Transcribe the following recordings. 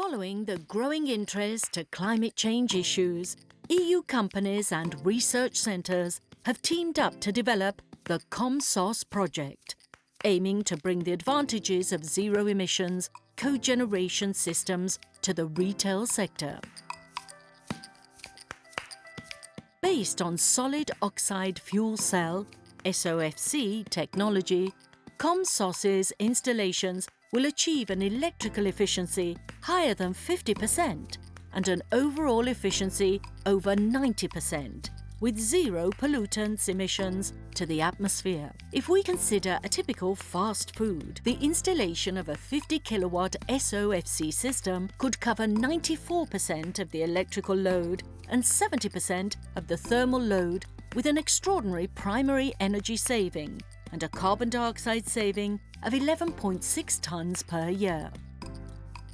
Following the growing interest to climate change issues, EU companies and research centres have teamed up to develop the Comsos project, aiming to bring the advantages of zero emissions cogeneration systems to the retail sector. Based on Solid Oxide Fuel Cell (SOFC) technology, Comsos's installations will achieve an electrical efficiency higher than 50% and an overall efficiency over 90%, with zero pollutants emissions to the atmosphere. If we consider a typical fast food, the installation of a 50 kilowatt SOFC system could cover 94% of the electrical load and 70% of the thermal load, with an extraordinary primary energy saving and a carbon dioxide saving of 11.6 tonnes per year.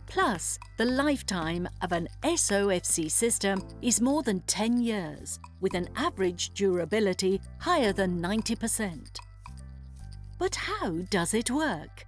Plus, the lifetime of an SOFC system is more than 10 years, with an average durability higher than 90%. But how does it work?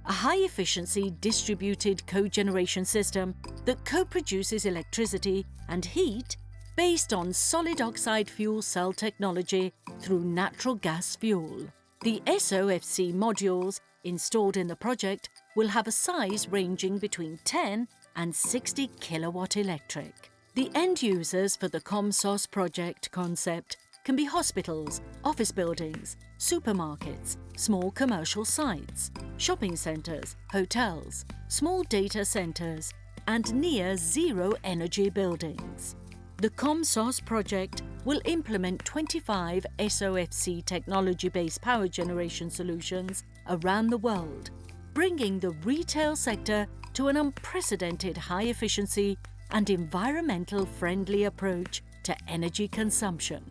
A high-efficiency distributed cogeneration system that co-produces electricity and heat based on solid oxide fuel cell technology through natural gas fuel. The SOFC modules installed in the project will have a size ranging between 10 and 60 kilowatt electric. The end users for the Comsos project concept can be hospitals, office buildings, supermarkets, small commercial sites, shopping centres, hotels, small data centres, and near zero energy buildings. The Comsos project will implement 25 SOFC technology-based power generation solutions around the world, bringing the retail sector to an unprecedented high-efficiency and environmental-friendly approach to energy consumption.